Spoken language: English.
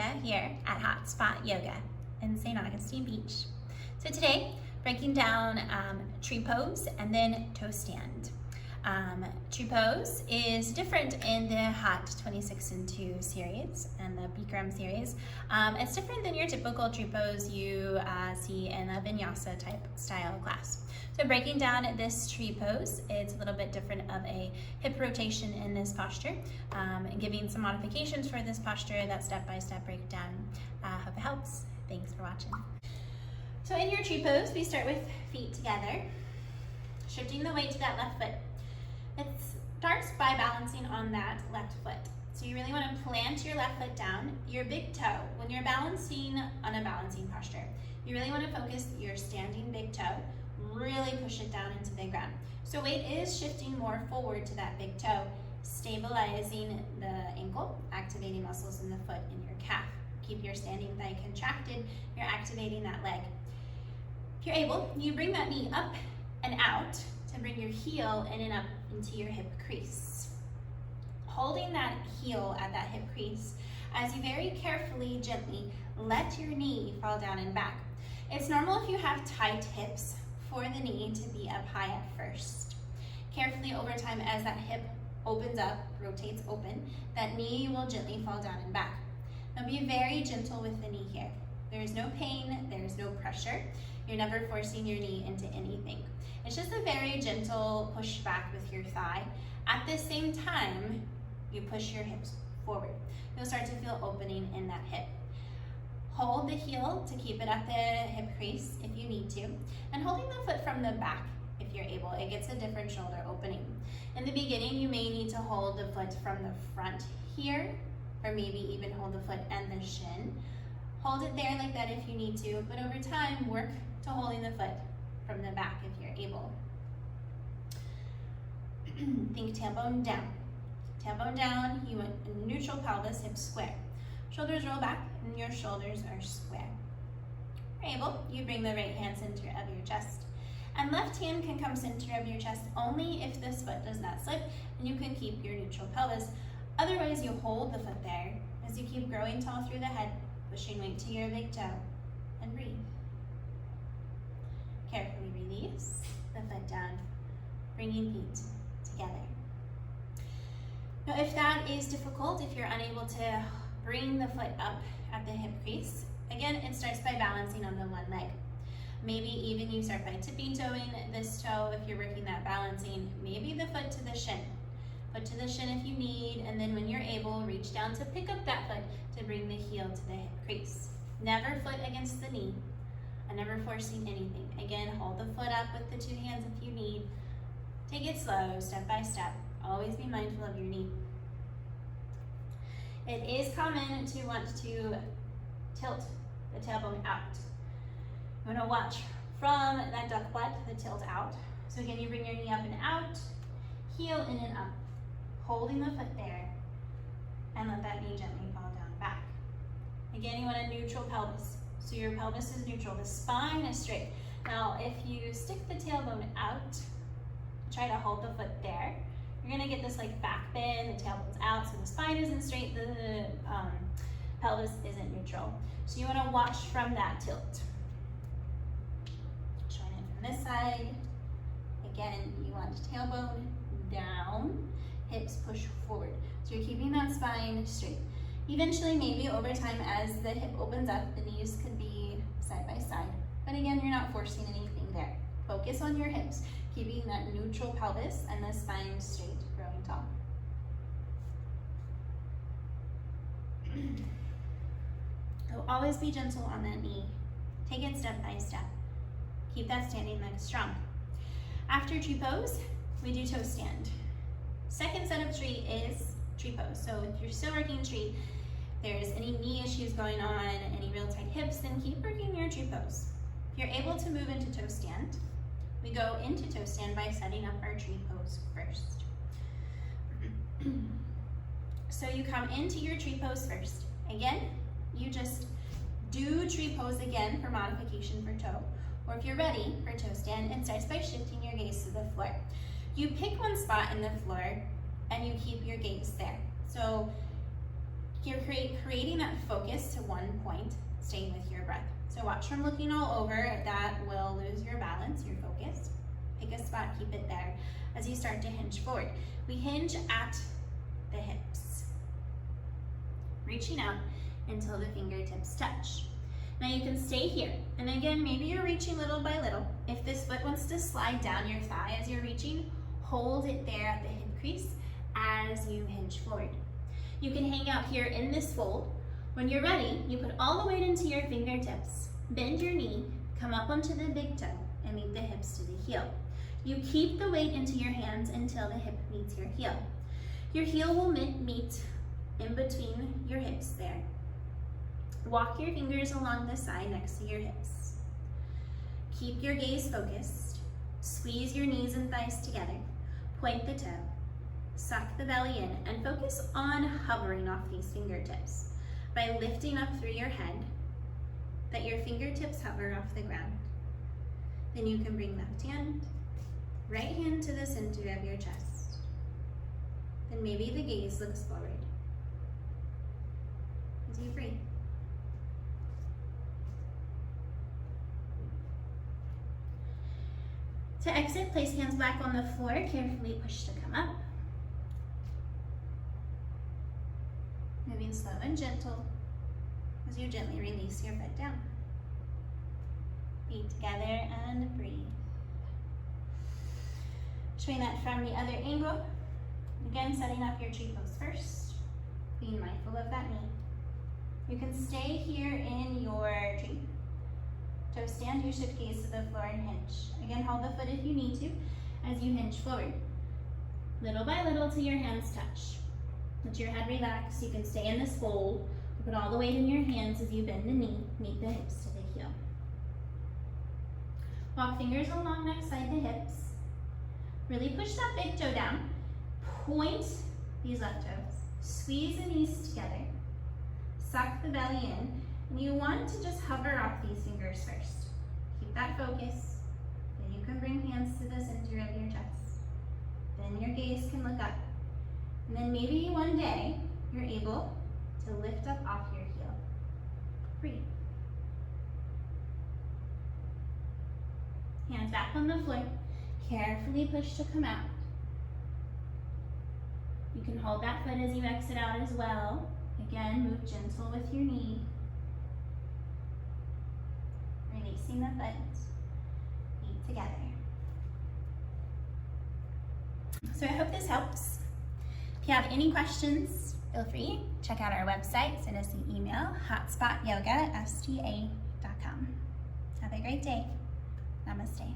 Miranda here at Hotspot Yoga in St. Augustine Beach. So today, breaking down tree pose and then toe stand. Tree pose is different in the Hot 26 and 2 series and the Bikram series. It's different than your typical tree pose you see in a vinyasa type style class. So breaking down this tree pose, it's a little bit different of a hip rotation in this posture, and giving some modifications for this posture, that step-by-step breakdown. Hope it helps. Thanks for watching. So in your tree pose, we start with feet together, shifting the weight to that left foot. It starts by balancing on that left foot. So you really want to plant your left foot down, your big toe. When you're balancing on a balancing posture, you really want to focus your standing big toe, really push it down into the ground. So weight is shifting more forward to that big toe, stabilizing the ankle, activating muscles in the foot and your calf. Keep your standing thigh contracted, you're activating that leg. If you're able, you bring that knee up and out to bring your heel in and up into your hip crease. Holding that heel at that hip crease as you very carefully, gently let your knee fall down and back. It's normal if you have tight hips for the knee to be up high at first. Carefully over time, as that hip opens up, rotates open, that knee will gently fall down and back. Now be very gentle with the knee here. There is no pain, there is no pressure. You're never forcing your knee into anything. It's just a very gentle push back with your thigh. At the same time, you push your hips forward. You'll start to feel opening in that hip. Hold the heel to keep it at the hip crease if you need to, and holding the foot from the back if you're able. It gets a different shoulder opening. In the beginning, you may need to hold the foot from the front here, or maybe even hold the foot and the shin. Hold it there like that if you need to, but over time, work to holding the foot from the back if you're able. Think tailbone down. Tailbone down, you want a neutral pelvis, hips square. Shoulders roll back and your shoulders are square. If you're able, you bring the right hand center of your chest. And left hand can come center of your chest only if this foot does not slip, and you can keep your neutral pelvis. Otherwise, you hold the foot there as you keep growing tall through the head, pushing weight to your big toe, and breathe. Carefully release the foot down, bringing feet together. Now, if that is difficult, if you're unable to bring the foot up at the hip crease, again, it starts by balancing on the one leg. Maybe even you start by tippy toeing this toe if you're working that balancing, maybe the foot to the shin. Foot to the shin if you need, and then when you're able, reach down to pick up that foot to bring the heel to the hip crease. Never foot against the knee, and never forcing anything. Again, hold the foot up with the two hands if you need. Take it slow, step by step. Always be mindful of your knee. It is common to want to tilt the tailbone out. You want to watch from that duck butt, the tilt out. So again, you bring your knee up and out, heel in and up, holding the foot there, and let that knee gently fall down back. Again, you want a neutral pelvis. So your pelvis is neutral, the spine is straight. Now, if you stick the tailbone out, try to hold the foot there, you're gonna get this like back bend, the tailbone's out, so the spine isn't straight, the pelvis isn't neutral. So you wanna watch from that tilt. Showing it from this side. Again, you want tailbone down, hips push forward. So you're keeping that spine straight. Eventually, maybe over time, as the hip opens up, the knees could be side by side. But again, you're not forcing anything there. Focus on your hips, keeping that neutral pelvis and the spine straight, growing tall. So always be gentle on that knee. Take it step by step. Keep that standing leg strong. After tree pose, we do toe stand. Second set of tree is tree pose. So if you're still working tree, there's any knee issues going on, any real tight hips, then keep working your tree pose. If you're able to move into toe stand, we go into toe stand by setting up our tree pose first. So you come into your tree pose first. Again, you just do tree pose again for modification for toe, or if you're ready for toe stand, it starts by shifting your gaze to the floor. You pick one spot in the floor and you keep your gaze there. So You're creating that focus to one point, staying with your breath. So watch from looking all over. That will lose your balance, your focus. Pick a spot, keep it there as you start to hinge forward. We hinge at the hips, reaching out until the fingertips touch. Now you can stay here. And again, maybe you're reaching little by little. If this foot wants to slide down your thigh as you're reaching, hold it there at the hip crease as you hinge forward. You can hang out here in this fold. When you're ready, you put all the weight into your fingertips, bend your knee, come up onto the big toe, and meet the hips to the heel. You keep the weight into your hands until the hip meets your heel. Your heel will meet in between your hips there. Walk your fingers along the side next to your hips. Keep your gaze focused. Squeeze your knees and thighs together. Point the toe. Suck the belly in and focus on hovering off these fingertips by lifting up through your head, that your fingertips hover off the ground. Then you can bring left hand, right hand to the center of your chest. Then maybe the gaze looks forward as you breathe. To exit, place hands back on the floor, carefully push to come up. Moving slow and gentle as you gently release your foot down. Feet together and breathe. Showing that from the other angle. Again, setting up your tree pose first. Being mindful of that knee. You can stay here in your tree. Toe stand, you shift gaze to the floor and hinge. Again, hold the foot if you need to as you hinge forward. Little by little till your hands touch. Let your head relax. You can stay in this fold. Put all the weight in your hands as you bend the knee, meet the hips to the heel. Walk fingers along next side the hips. Really push that big toe down. Point these left toes. Squeeze the knees together. Suck the belly in. And you want to just hover off these fingers first. Keep that focus. Then you can bring hands to the center of your chest. Then your gaze can look up. And then maybe one day you're able to lift up off your heel. Breathe. Hands back on the floor. Carefully push to come out. You can hold that foot as you exit out as well. Again, move gentle with your knee. Releasing the foot. Feet together. So I hope this helps. If you have any questions, feel free. Check out our website. Send us an email, hotspotyoga@sta.com. Have a great day. Namaste.